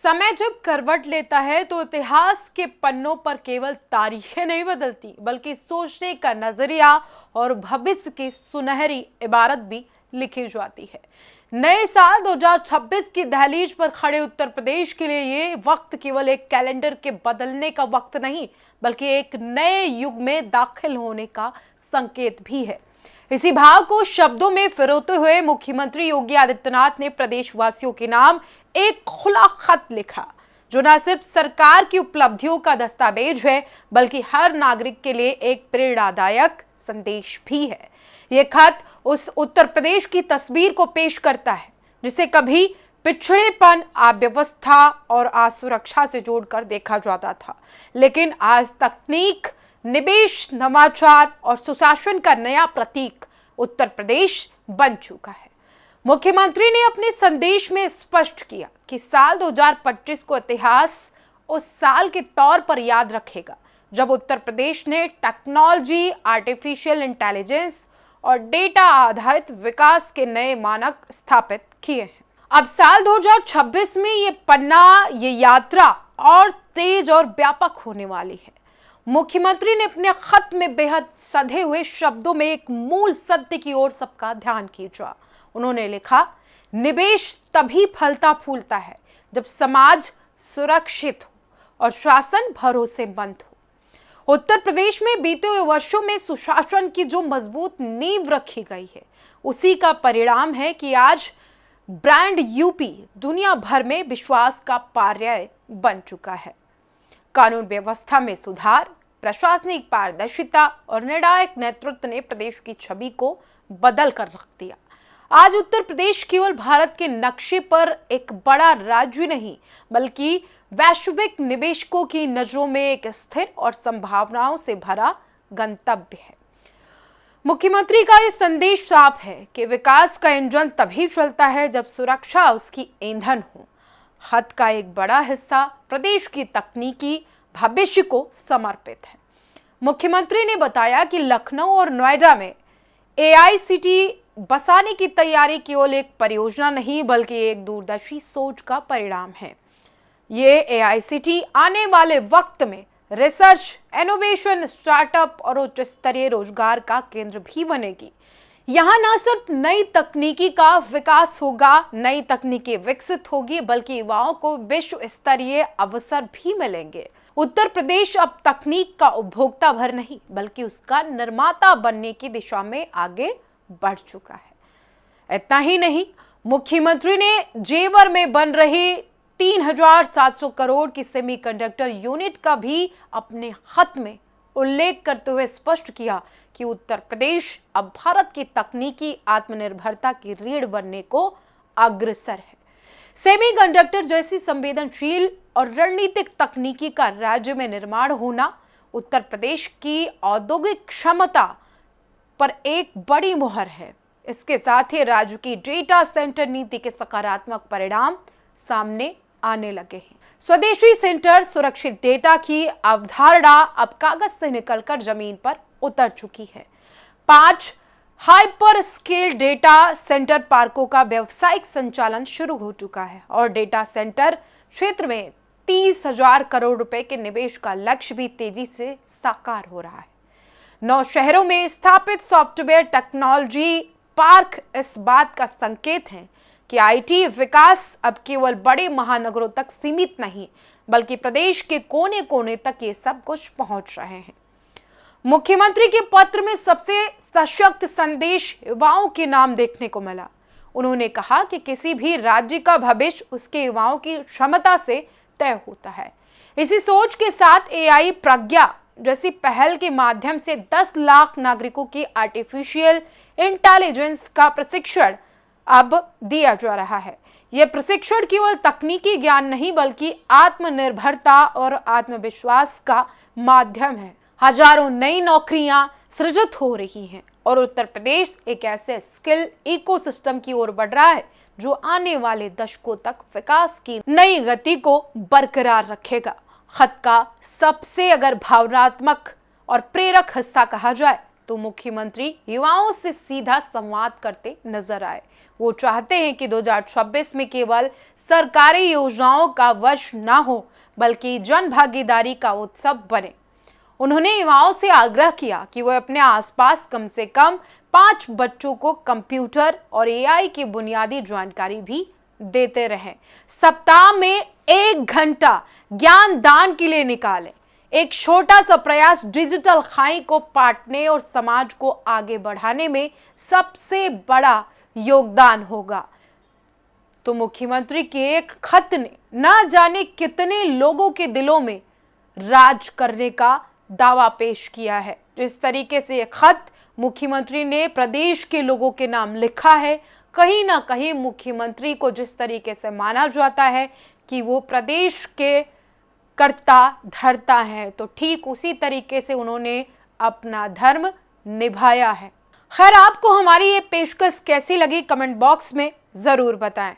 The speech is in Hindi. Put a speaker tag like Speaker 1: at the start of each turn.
Speaker 1: समय जब करवट लेता है तो इतिहास के पन्नों पर केवल तारीखें नहीं बदलती बल्कि सोचने का नजरिया और भविष्य की सुनहरी इबारत भी लिखी जाती है। नए साल 2026 की दहलीज पर खड़े उत्तर प्रदेश के लिए ये वक्त केवल एक कैलेंडर के बदलने का वक्त नहीं बल्कि एक नए युग में दाखिल होने का संकेत भी है। इसी भाव को शब्दों में पिरोते हुए मुख्यमंत्री योगी आदित्यनाथ ने प्रदेशवासियों के नाम एक खुला खत लिखा जो न सिर्फ सरकार की उपलब्धियों का दस्तावेज है बल्कि हर नागरिक के लिए एक प्रेरणादायक संदेश भी है। यह खत उस उत्तर प्रदेश की तस्वीर को पेश करता है जिसे कभी पिछड़ेपन, अव्यवस्था और असुरक्षा से जोड़कर देखा जाता था, लेकिन आज तकनीक, निवेश, नवाचार और सुशासन का नया प्रतीक उत्तर प्रदेश बन चुका है। मुख्यमंत्री ने अपने संदेश में स्पष्ट किया कि साल 2025 को इतिहास उस साल के तौर पर याद रखेगा जब उत्तर प्रदेश ने टेक्नोलॉजी, आर्टिफिशियल इंटेलिजेंस और डेटा आधारित विकास के नए मानक स्थापित किए हैं। अब साल 2026 में ये पन्ना, ये यात्रा और तेज और व्यापक होने वाली है। मुख्यमंत्री ने अपने खत में बेहद सधे हुए शब्दों में एक मूल सत्य की ओर सबका ध्यान खींचा। उन्होंने लिखा, निवेश तभी फलता फूलता है जब समाज सुरक्षित हो और शासन भरोसेमंद हो। उत्तर प्रदेश में बीते हुए वर्षों में सुशासन की जो मजबूत नींव रखी गई है उसी का परिणाम है कि आज ब्रांड यूपी दुनिया भर में विश्वास का पर्याय बन चुका है। कानून व्यवस्था में सुधार, प्रशासनिक पारदर्शिता और निर्णायक नेतृत्व ने प्रदेश की छवि को बदल कर रख दिया। आज उत्तर प्रदेश केवल भारत के नक्शे पर एक बड़ा राज्य नहीं बल्कि वैश्विक निवेशकों की नजरों में एक स्थिर और संभावनाओं से भरा गंतव्य है। मुख्यमंत्री का यह संदेश साफ है कि विकास का इंजन तभी चलता है जब सुरक्षा उसकी ईंधन हो। खत का एक बड़ा हिस्सा प्रदेश की तकनीकी भविष्य को समर्पित है। मुख्यमंत्री ने बताया कि लखनऊ और नोएडा में एआई सिटी बसाने की तैयारी केवल एक परियोजना नहीं बल्कि एक दूरदर्शी सोच का परिणाम है। ये एआई सिटी आने वाले वक्त में रिसर्च, इनोवेशन, स्टार्टअप और उच्च स्तरीय रोजगार का केंद्र भी बनेगी। यहाँ न सिर्फ नई तकनीकी का विकास होगा, नई तकनीकी विकसित होगी बल्कि युवाओं को विश्व स्तरीय अवसर भी मिलेंगे। उत्तर प्रदेश अब तकनीक का उपभोक्ता भर नहीं बल्कि उसका निर्माता बनने की दिशा में आगे बढ़ चुका है। इतना ही नहीं, मुख्यमंत्री ने जेवर में बन रही 3,700 करोड़ की सेमीकंडक्टर यूनिट का भी अपने खत में उल्लेख करते हुए स्पष्ट किया कि उत्तर प्रदेश अब भारत की तकनीकी आत्मनिर्भरता की रीढ़ बनने को अग्रसर है। सेमीकंडक्टर जैसी संवेदनशील और रणनीतिक तकनीकी का राज्य में निर्माण होना उत्तर प्रदेश की औद्योगिक क्षमता पर एक बड़ी मुहर है। इसके साथ ही राज्य की डेटा सेंटर नीति के सकारात्मक परिणाम सामने आने लगे हैं। स्वदेशी सेंटर, सुरक्षित डेटा की अवधारणा अब कागज से निकलकर जमीन पर उतर चुकी है। 5 हाइपर स्केल डेटा सेंटर पार्कों का व्यावसायिक संचालन शुरू हो चुका है और डेटा सेंटर क्षेत्र में 30,000 करोड़ रुपए के निवेश का लक्ष्य भी तेजी से साकार हो रहा है। 9 शहरों में स्थापित सॉफ्टवेयर टेक्नोलॉजी पार्क इस बात का संकेत है कि आईटी विकास अब केवल बड़े महानगरों तक सीमित नहीं बल्कि प्रदेश के कोने कोने तक ये सब कुछ पहुंच रहे हैं। मुख्यमंत्री के पत्र में सबसे सशक्त संदेश युवाओं के नाम देखने को मिला। उन्होंने कहा कि किसी भी राज्य का भविष्य उसके युवाओं की क्षमता से तय होता है। इसी सोच के साथ एआई प्रज्ञा जैसी पहल के माध्यम से 10 लाख नागरिकों की आर्टिफिशियल इंटेलिजेंस का प्रशिक्षण अब दिया जा रहा है। यह प्रशिक्षण केवल तकनीकी ज्ञान नहीं बल्कि आत्मनिर्भरता और आत्मविश्वास का माध्यम है। हजारों नई नौकरियां सृजित हो रही हैं और उत्तर प्रदेश एक ऐसे स्किल इकोसिस्टम की ओर बढ़ रहा है जो आने वाले दशकों तक विकास की नई गति को बरकरार रखेगा। खत का सबसे अगर भावनात्मक और प्रेरक हिस्सा कहा जाए तो मुख्यमंत्री युवाओं से सीधा संवाद करते नजर आए। वो चाहते हैं कि 2026 में केवल सरकारी योजनाओं का वर्ष ना हो, बल्कि जन भागीदारी का उत्सव बने। उन्होंने युवाओं से आग्रह किया कि वह अपने आसपास कम से कम 5 बच्चों को कंप्यूटर और एआई की बुनियादी जानकारी भी देते रहें। सप्ताह में 1 घंटा ज्ञान दान के लिए निकालें। एक छोटा सा प्रयास डिजिटल खाई को पाटने और समाज को आगे बढ़ाने में सबसे बड़ा योगदान होगा। तो मुख्यमंत्री के एक खत ने ना जाने कितने लोगों के दिलों में राज करने का दावा पेश किया है। जिस तरीके से ये खत मुख्यमंत्री ने प्रदेश के लोगों के नाम लिखा है, कहीं ना कहीं मुख्यमंत्री को जिस तरीके से माना जाता है कि वो प्रदेश के कर्ता धर्ता है, तो ठीक उसी तरीके से उन्होंने अपना धर्म निभाया है। खैर, आपको हमारी ये पेशकश कैसी लगी कमेंट बॉक्स में जरूर बताएं।